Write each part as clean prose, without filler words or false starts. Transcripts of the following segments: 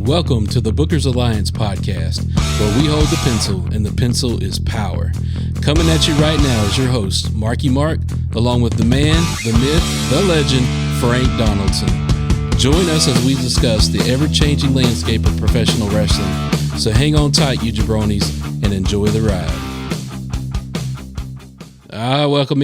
Welcome to the Bookers Alliance podcast, where we hold the pencil and the pencil is power. Coming at you right now is your host, Marky Mark, along with the man, the myth, the legend, Frank Donaldson. Join us as we discuss the ever-changing landscape of professional wrestling. So hang on tight, you jabronis, and enjoy the ride. Welcome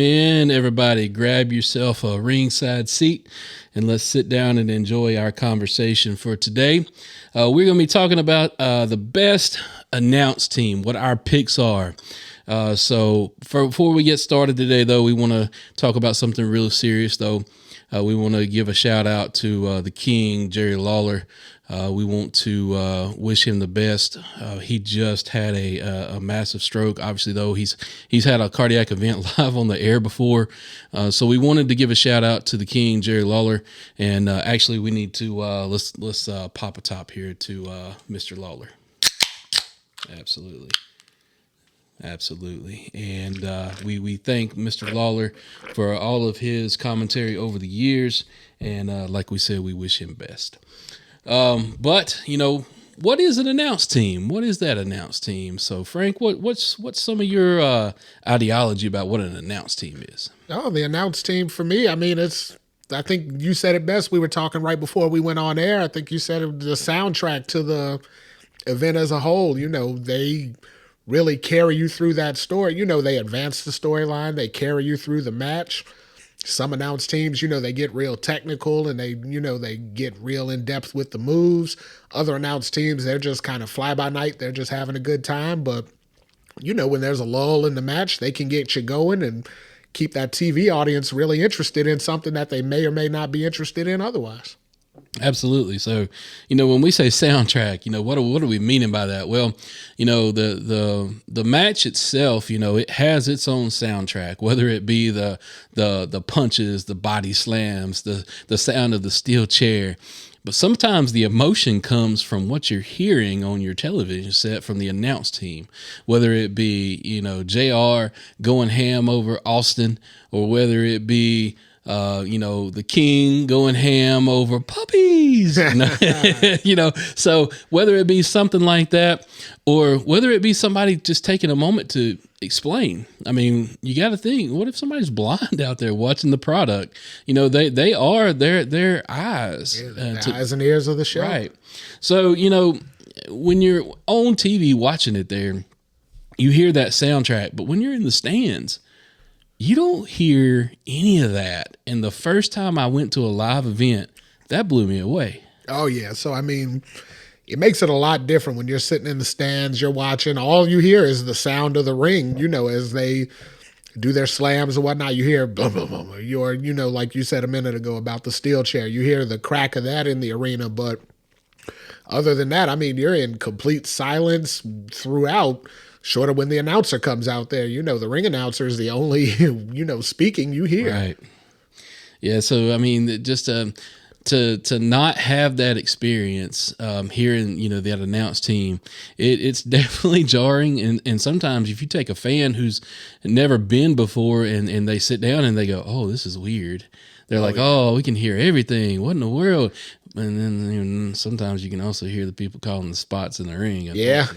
in, everybody. Grab yourself a ringside seat and let's sit down and enjoy our conversation for today. We're going to be talking about the best announced team, what our picks are. Before we get started today, though, we want to talk about something real serious, though. We want to give a shout out to the King, Jerry Lawler. We want to wish him the best. He just had a massive stroke. Obviously, though, he's had a cardiac event live on the air before. So we wanted to give a shout out to the King, Jerry Lawler. And actually, we need to let's pop a top here to Mr. Lawler. Absolutely. And we thank Mr. Lawler for all of his commentary over the years. And like we said, we wish him best. But you know, what is an announced team? What is that announced team? So Frank, what's some of your ideology about what an announced team is? Oh, the announced team for me, I mean, I think you said it best. We were talking right before we went on air. I think you said it, the soundtrack to the event as a whole. You know, they really carry you through that story. You know, they advance the storyline. They carry you through the match. Some announced teams, you know, they get real technical and they get real in depth with the moves. Other announced teams, they're just kind of fly by night. They're just having a good time. But, you know, when there's a lull in the match, they can get you going and keep that TV audience really interested in something that they may or may not be interested in otherwise. Absolutely. So, you know, when we say soundtrack, you know, what are we meaning by that? Well, you know, the match itself, you know, it has its own soundtrack, whether it be the punches, the body slams, the sound of the steel chair. But sometimes the emotion comes from what you're hearing on your television set from the announced team, whether it be, you know, JR going ham over Austin, or whether it be you know, the King going ham over puppies, you know, so whether it be something like that, or whether it be somebody just taking a moment to explain. I mean, you got to think, what if somebody's blind out there watching the product? You know, they are their eyes. The eyes and ears of the show. Right. So, you know, when you're on TV watching it there, you hear that soundtrack, but when you're in the stands, you don't hear any of that. And the first time I went to a live event, that blew me away. Oh, yeah. So, I mean, it makes it a lot different when you're sitting in the stands, you're watching. All you hear is the sound of the ring, you know, as they do their slams and whatnot. You hear, blah, blah, blah. You're, you know, like you said a minute ago about the steel chair. You hear the crack of that in the arena. But other than that, I mean, you're in complete silence throughout. Short of when the announcer comes out there, you know, the ring announcer is the only, you know, speaking you hear. Right. Yeah. So, I mean, just to not have that experience hearing, you know, that announced team, it's definitely jarring. And sometimes if you take a fan who's never been before and they sit down and they go, oh, this is weird. They're like, yeah. Oh, we can hear everything. What in the world? And then you know, sometimes you can also hear the people calling the spots in the ring. Yeah.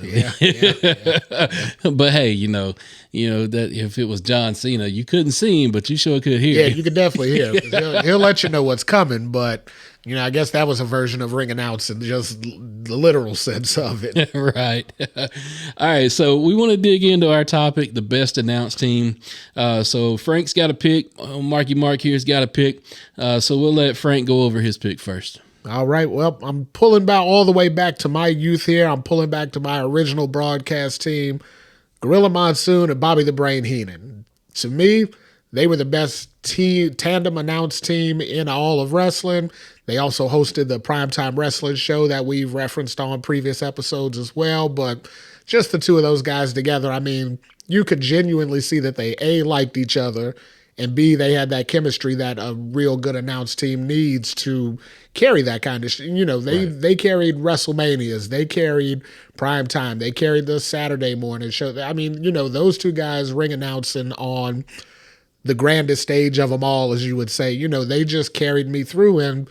But hey, you know that if it was John Cena, you couldn't see him, but you sure could hear. Yeah, you could definitely hear him. He'll let you know what's coming, but you know, I guess that was a version of ring announcing, just the literal sense of it. Right. All right. So we want to dig into our topic, the best announced team. So Frank's got a pick. Marky Mark here's got a pick. So we'll let Frank go over his pick first. All right. Well, I'm pulling back all the way back to my youth here. I'm pulling back to my original broadcast team, Gorilla Monsoon and Bobby the Brain Heenan. To me, they were the best tandem announced team in all of wrestling. They also hosted the Primetime Wrestling show that we've referenced on previous episodes as well. But just the two of those guys together, I mean, you could genuinely see that they, A, liked each other, and B, they had that chemistry that a real good announced team needs to carry that kind of you know, they carried WrestleManias. They carried Primetime. They carried the Saturday morning show. I mean, you know, those two guys ring announcing on the grandest stage of them all, as you would say. You know, they just carried me through. And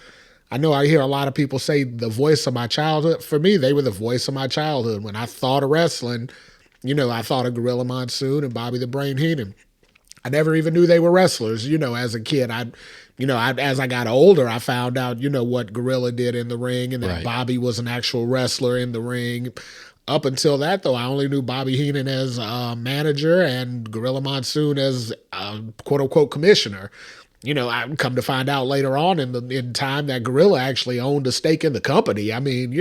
I know I hear a lot of people say the voice of my childhood. For me, they were the voice of my childhood. When I thought of wrestling, I thought of Gorilla Monsoon and Bobby the Brain Heenan. I never even knew they were wrestlers. As a kid, as I got older, I found out, what Gorilla did in the ring, and that Right. Bobby was an actual wrestler in the ring. Up until that, though, I only knew Bobby Heenan as a manager and Gorilla Monsoon as a quote unquote commissioner. I come to find out later on in time that Gorilla actually owned a stake in the company. I mean,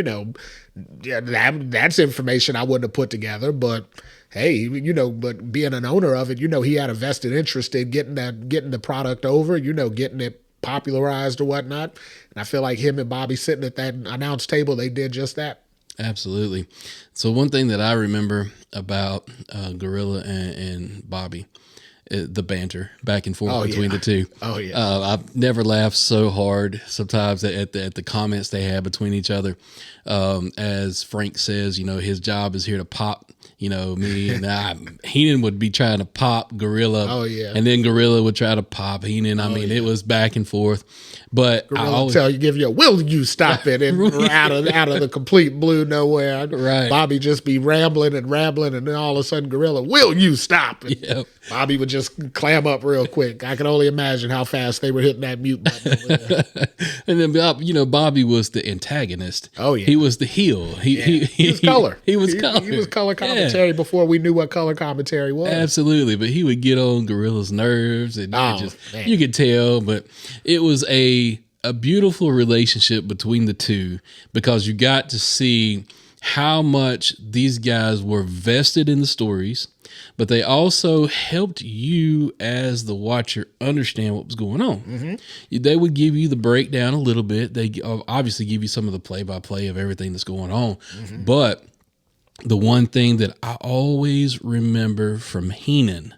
yeah, that's information I wouldn't have put together, but hey, but being an owner of it, he had a vested interest in getting the product over, getting it popularized or whatnot. And I feel like him and Bobby sitting at that announce table, they did just that. Absolutely. So one thing that I remember about Gorilla and Bobby, the banter back and forth between the two. Oh yeah. I've never laughed so hard sometimes at the comments they had between each other. As Frank says, his job is here to pop, me, and Heenan would be trying to pop Gorilla. Oh, yeah. And then Gorilla would try to pop Heenan. It was back and forth. But Gorilla give you, will you stop it? And out of the complete blue nowhere. Right. Bobby just be rambling, and then all of a sudden Gorilla, will you stop? And Yep. Bobby would just clam up real quick. I can only imagine how fast they were hitting that mute button over there. And then Bobby was the antagonist. Oh, yeah. He was the heel. He was color. He was color. He was color commentary before we knew what color commentary was. Absolutely. But he would get on Gorilla's nerves, and Man. you could tell. But it was a beautiful relationship between the two, because you got to see how much these guys were vested in the stories, but they also helped you as the watcher understand what was going on. Mm-hmm. They would give you the breakdown a little bit. They obviously give you some of the play-by-play of everything that's going on. Mm-hmm. But the one thing that I always remember from Heenan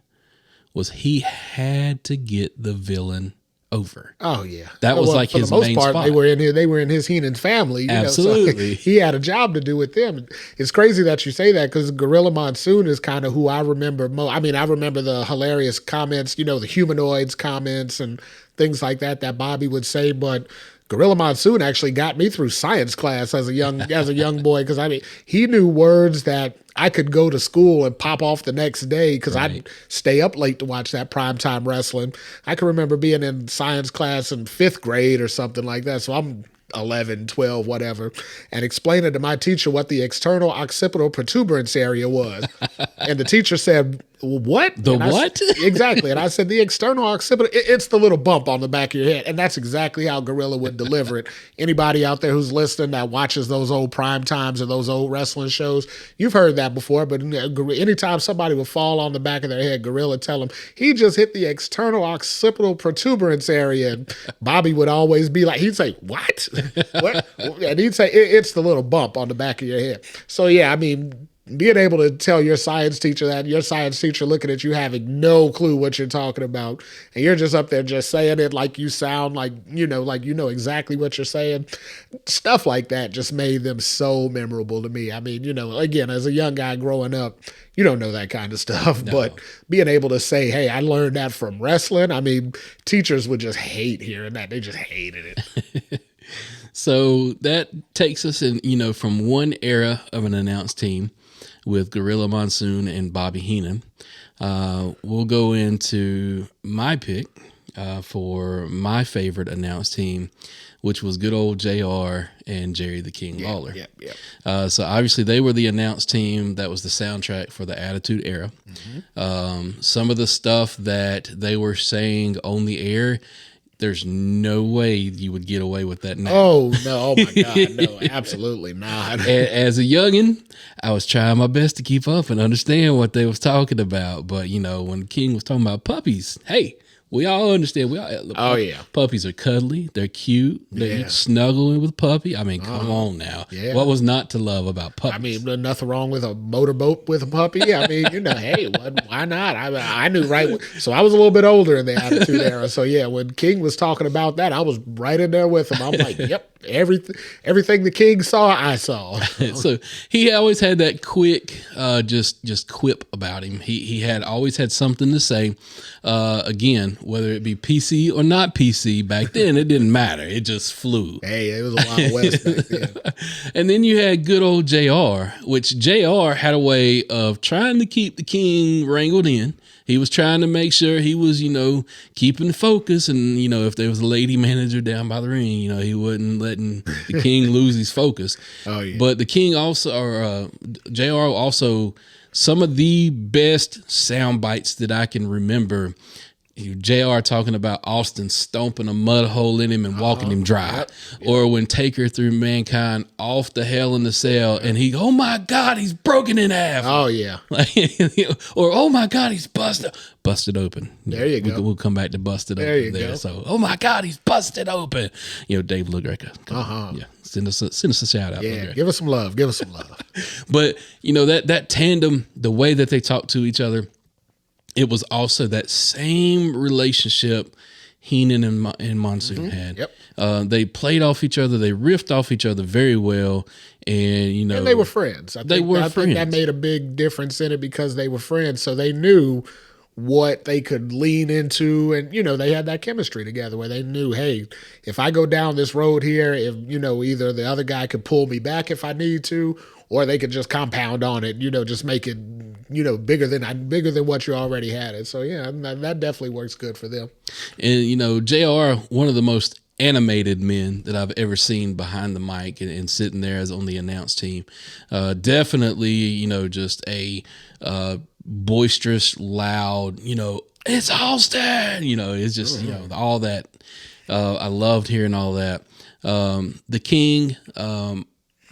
was he had to get the villain over. Oh yeah, that was like his main spot. They were in his Heenan's family. Absolutely, so he had a job to do with them. It's crazy that you say that, because Gorilla Monsoon is kind of who I remember. I remember the hilarious comments, the humanoids comments and things like that Bobby would say, but Gorilla Monsoon actually got me through science class as a young boy, because he knew words that I could go to school and pop off the next day, because I'd stay up late to watch that primetime wrestling. I can remember being in science class in 5th grade or something like that. So I'm 11, 12, whatever, and explaining to my teacher what the external occipital protuberance area was. And the teacher said, what? What? Exactly. And I said, the external occipital, it's the little bump on the back of your head. And that's exactly how Gorilla would deliver it. Anybody out there who's listening that watches those old prime times or those old wrestling shows, you've heard that before. But anytime somebody would fall on the back of their head, Gorilla tell them, he just hit the external occipital protuberance area. And Bobby would always be like, he'd say, what? What? And he'd say, it's the little bump on the back of your head. So yeah, being able to tell your science teacher that, your science teacher looking at you having no clue what you're talking about, and you're just up there just saying it like you sound like you know exactly what you're saying, stuff like that just made them so memorable to me. Again, as a young guy growing up, you don't know that kind of stuff, no. But being able to say, hey, I learned that from wrestling, teachers would just hate hearing that. They just hated it. So that takes us in, from one era of an announced team with Gorilla Monsoon and Bobby Heenan. We'll go into my pick for my favorite announced team, which was good old JR and Jerry the King Lawler. Yeah. So obviously they were the announced team that was the soundtrack for the Attitude Era. Mm-hmm. Some of the stuff that they were saying on the air, there's no way you would get away with that now. Oh, no. Oh, my God. No, absolutely not. As a youngin', I was trying my best to keep up and understand what they was talking about. But, when King was talking about puppies, hey, we all understand. Puppies are cuddly. They're cute. They're snuggling with puppy. Come on now. Yeah. What was not to love about puppies? Nothing wrong with a motorboat with a puppy. Hey, why not? I knew right. So I was a little bit older in the Attitude Era. So yeah, when King was talking about that, I was right in there with him. I'm like, yep. Everything the King saw, I saw. So he always had that quick, just quip about him. He had always had something to say. Again, again, whether it be PC or not PC, back then it didn't matter. It just flew. Hey, it was a Wild West back then. And then you had good old JR, which JR had a way of trying to keep the king wrangled in. He was trying to make sure he was, keeping focus. And, if there was a lady manager down by the ring, he wasn't letting the king lose his focus. Oh, yeah. But the king also, or JR also, some of the best sound bites that I can remember, JR talking about Austin stomping a mud hole in him and walking him dry. Yep. Or when Taker threw Mankind off the Hell in the Cell and oh my God, he's broken in half. Oh, yeah. Or, oh my God, he's busted open. There you go. We'll come back to busted There open you there. go. So, oh my God, he's busted open. Dave LaGreca. Yeah. Send us a shout out. Yeah, LaGreca. give us some love. Give us some love. But, that tandem, the way that they talk to each other, it was also that same relationship Heenan and Monsoon had. Yep. They played off each other. They riffed off each other very well. And, And they were friends. I think that made a big difference in it because they were friends. So they knew what they could lean into. And, they had that chemistry together where they knew, hey, if I go down this road here, if, either the other guy could pull me back if I need to, or they could just compound on it, just make it, bigger than what you already had it. So, yeah, that definitely works good for them. And, JR, one of the most animated men that I've ever seen behind the mic and sitting there as on the announce team. Definitely, just a boisterous, loud, it's Austin, it's just, all that. I loved hearing all that. The King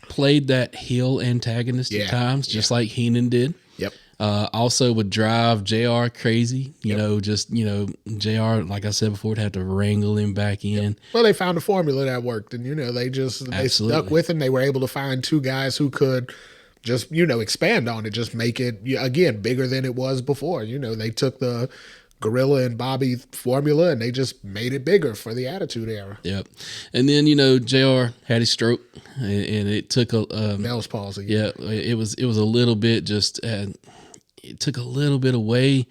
played that heel antagonist at times, just like Heenan did. Yep. Also would drive JR crazy, JR, like I said before, would have to wrangle him back in. Yep. Well, they found a formula that worked and, they stuck with it and they were able to find two guys who could just, expand on it, just make it, again, bigger than it was before. They took the Gorilla and Bobby formula and they just made it bigger for the Attitude Era. Yep. And then, JR had his stroke and it took a Bell's palsy. Yeah, it was a little bit just it took a little bit away,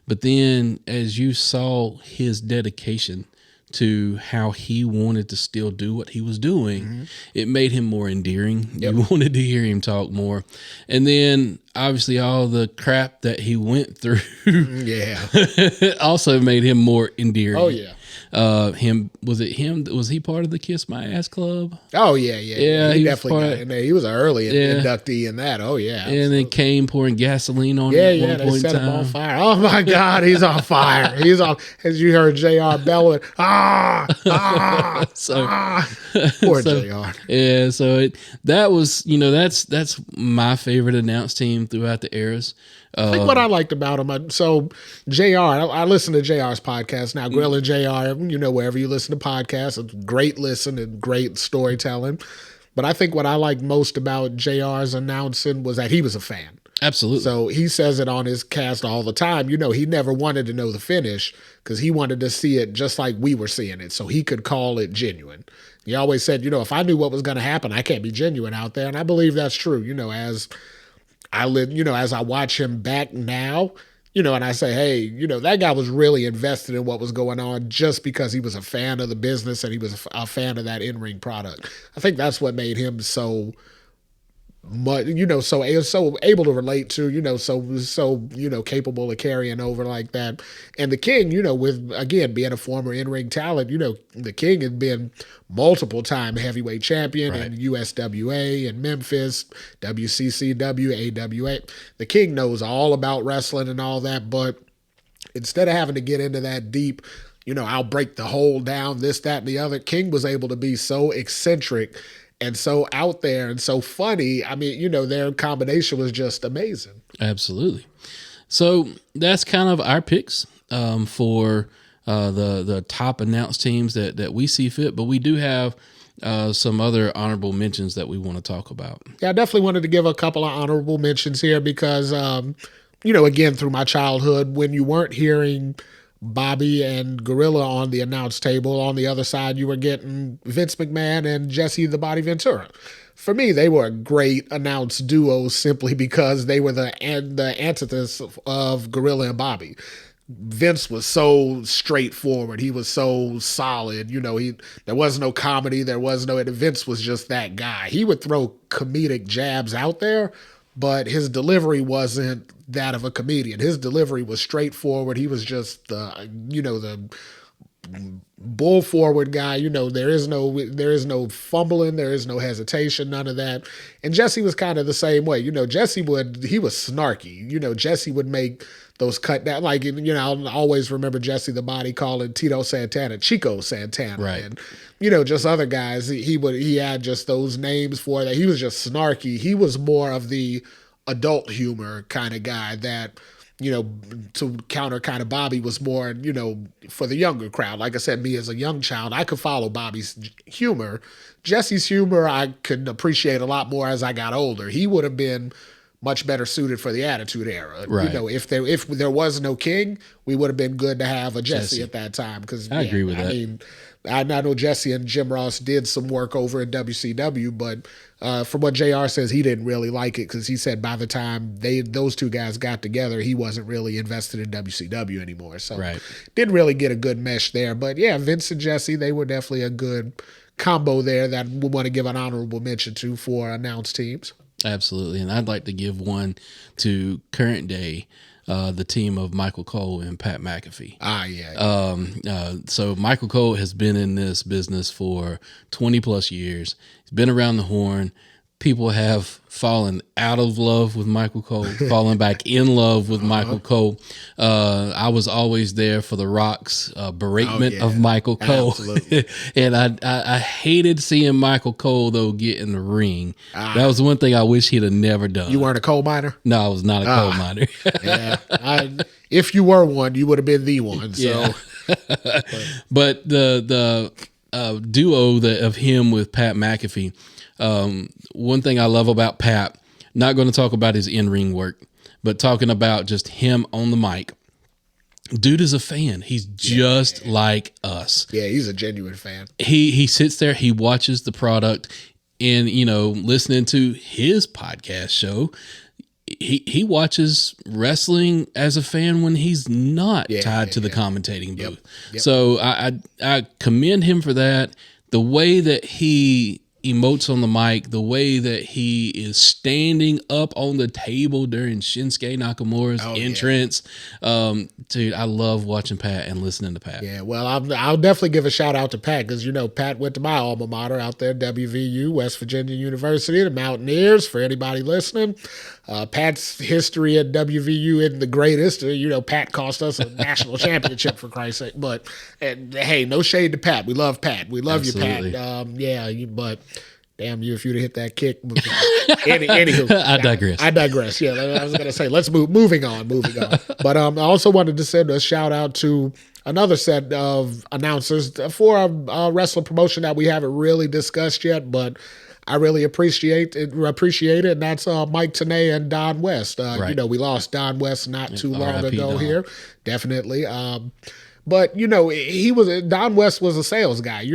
but then as you saw his dedication to how he wanted to still do what he was doing, it made him more endearing. Yep. You wanted to hear him talk more. And then obviously all the crap that he went through also made him more endearing. Oh, yeah. Was he part of the Kiss My Ass Club? Oh, yeah. He definitely got in there. He was an early inductee in that. Oh, yeah. Absolutely. And then Kane pouring gasoline on him at one they point set in him time. on fire. Oh, my God, he's on fire. He's on, as you heard JR bellowing, poor JR. Yeah, so that was, that's my favorite announce team throughout the eras. I think what I liked about him, so JR, I listen to JR's podcast now, Grill and JR, wherever you listen to podcasts, it's great listen and great storytelling. But I think what I liked most about JR's announcing was that he was a fan. Absolutely. So he says it on his cast all the time. He never wanted to know the finish because he wanted to see it just like we were seeing it so he could call it genuine. He always said, if I knew what was going to happen, I can't be genuine out there. And I believe that's true, as I watch him back now, and I say, hey, that guy was really invested in what was going on just because he was a fan of the business and he was a fan of that in-ring product. I think that's what made him so much, so able to relate to, so capable of carrying over like that. And the King, with, again, being a former in-ring talent, the King had been multiple-time heavyweight champion in USWA and Memphis, WCCW, AWA. The King knows all about wrestling and all that, but instead of having to get into that deep, I'll break the hole down, this, that, and the other, King was able to be so eccentric and so out there and so funny. I mean, their combination was just amazing. Absolutely. So that's kind of our picks for the top announced teams that we see fit. But we do have some other honorable mentions that we want to talk about. Yeah, I definitely wanted to give a couple of honorable mentions here because, again, through my childhood, when you weren't hearing Bobby and Gorilla on the announce table, on the other side, you were getting Vince McMahon and Jesse the Body Ventura. For me, they were a great announce duo simply because they were the antithesis of Gorilla and Bobby. Vince was so straightforward. He was so solid. There was no comedy. Vince was just that guy. He would throw comedic jabs out there, but his delivery wasn't that of a comedian. His delivery was straightforward. He was just the bull forward guy. There is no fumbling, there is no hesitation, none of that. And Jesse was kind of the same way. He was snarky. Jesse would make those cut down, like, I'll always remember Jesse the Body calling Tito Santana Chico Santana, right. And just other guys. He had just those names for that. He was just snarky. He was more of the adult humor kind of guy that, to counter kind of Bobby was more, for the younger crowd. Like I said, me as a young child, I could follow Bobby's humor. Jesse's humor, I could appreciate a lot more as I got older. He would have been much better suited for the Attitude Era. Right. If there was no King, we would have been good to have a Jesse at that time. Because I agree with that. mean, I know Jesse and Jim Ross did some work over at WCW, but from what JR says, he didn't really like it because he said by the time those two guys got together, he wasn't really invested in WCW anymore. So didn't really get a good mesh there. But yeah, Vince and Jesse, they were definitely a good combo there that we want to give an honorable mention to for announced teams. Absolutely. And I'd like to give one to current day, the team of Michael Cole and Pat McAfee. So Michael Cole has been in this business for 20 plus years. He's been around the horn. People have fallen out of love with Michael Cole, fallen back in love with Michael Cole. I was always there for The Rock's beratement of Michael Cole. And I hated seeing Michael Cole, though, get in the ring. That was one thing I wish he'd have never done. You weren't a coal miner? No, I was not a coal miner. If you were one, you would have been the one. So. Yeah. But the duo of him with Pat McAfee, one thing I love about Pat, not going to talk about his in-ring work, but talking about just him on the mic. Dude is a fan. He's just like us. Yeah, he's a genuine fan. He sits there, he watches the product, and, listening to his podcast show, he watches wrestling as a fan when he's not tied to the commentating booth. Yep. So I commend him for that. The way that he emotes on the mic, the way that he is standing up on the table during Shinsuke Nakamura's entrance. Dude, I love watching Pat and listening to Pat. Yeah, well, I'll definitely give a shout out to Pat because, Pat went to my alma mater out there, WVU, West Virginia University, the Mountaineers, for anybody listening. Pat's history at WVU isn't the greatest. Pat cost us a national championship, for Christ's sake. But, hey, no shade to Pat. We love Pat. We love Absolutely. You, Pat. But damn you if you'd have hit that kick. Anywho, I digress. Yeah, I was going to say, let's moving on. But I also wanted to send a shout out to another set of announcers for a wrestling promotion that we haven't really discussed yet, but I really appreciate it, and that's Mike Tenay and Don West. We lost Don West not too long ago Don. here, definitely. But Don West was a sales guy.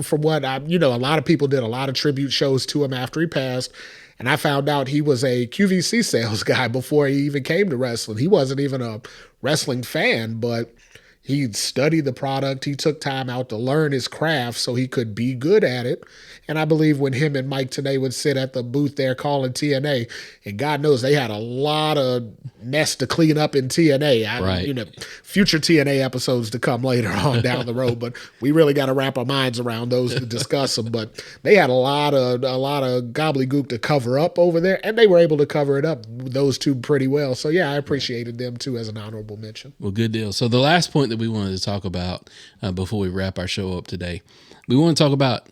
From what a lot of people did a lot of tribute shows to him after he passed, and I found out he was a QVC sales guy before he even came to wrestling. He wasn't even a wrestling fan, but he studied the product. He took time out to learn his craft so he could be good at it. And I believe when him and Mike Tenay would sit at the booth there calling TNA, and God knows they had a lot of mess to clean up in TNA. Future TNA episodes to come later on down the road, but we really got to wrap our minds around those to discuss them. But they had a lot of gobbledygook to cover up over there, and they were able to cover it up, those two, pretty well. So yeah, I appreciated them too as an honorable mention. Well, good deal. So the last point that we wanted to talk about before we wrap our show up today, we want to talk about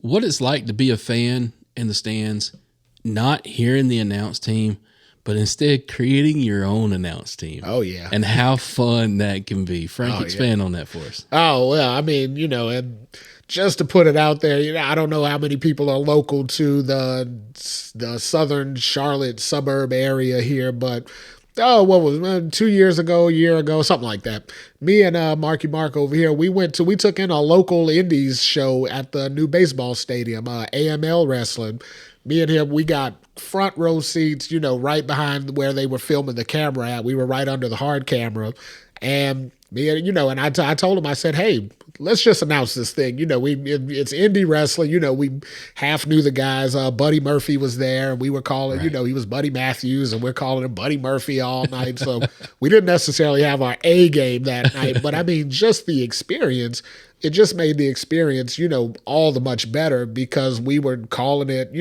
what it's like to be a fan in the stands, not hearing the announce team, but instead creating your own announce team. Oh, yeah. And how fun that can be. Frank, expand on that for us. Oh, well, I mean, and just to put it out there, I don't know how many people are local to the southern Charlotte suburb area here, but what was it, 2 years ago, a year ago, something like that. Me and Marky Mark over here, we took in a local indies show at the new baseball stadium, AML Wrestling. Me and him, we got front row seats, right behind where they were filming the camera at. We were right under the hard camera. And and I told him, I said, hey, let's just announce this thing. It's indie wrestling. We half knew the guys. Buddy Murphy was there, and we were calling, Right. he was Buddy Matthews, and we're calling him Buddy Murphy all night. So we didn't necessarily have our A game that night, but I mean, just the experience. It just made the experience, all the much better because we were calling it,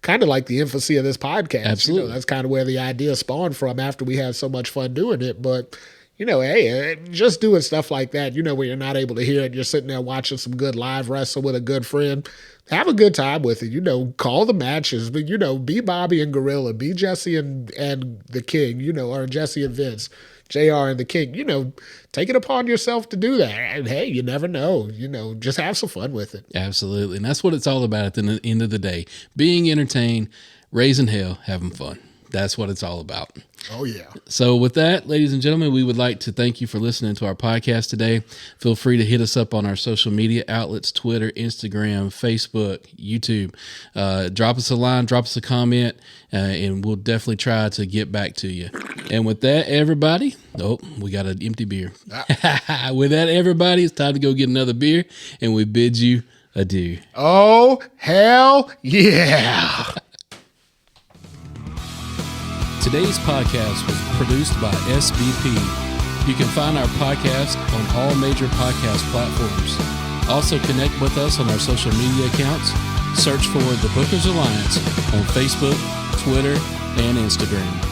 kind of like the infancy of this podcast. Absolutely. That's kind of where the idea spawned from after we had so much fun doing it. But hey, just doing stuff like that, where you're not able to hear it, you're sitting there watching some good live wrestle with a good friend, have a good time with it, call the matches, but, be Bobby and Gorilla, be Jesse and the King, or Jesse and Vince, JR and the King, take it upon yourself to do that. And hey, you never know, just have some fun with it. Absolutely. And that's what it's all about at the end of the day. Being entertained, raising hell, having fun. That's what it's all about. Oh, yeah. So with that, ladies and gentlemen, we would like to thank you for listening to our podcast today. Feel free to hit us up on our social media outlets, Twitter, Instagram, Facebook, YouTube. Drop us a line, drop us a comment, and we'll definitely try to get back to you. And with that, everybody, we got an empty beer. With that, everybody, it's time to go get another beer, and we bid you adieu. Oh, hell yeah. Today's podcast was produced by SBP. You can find our podcast on all major podcast platforms. Also connect with us on our social media accounts. Search for the Bookers Alliance on Facebook, Twitter, and Instagram.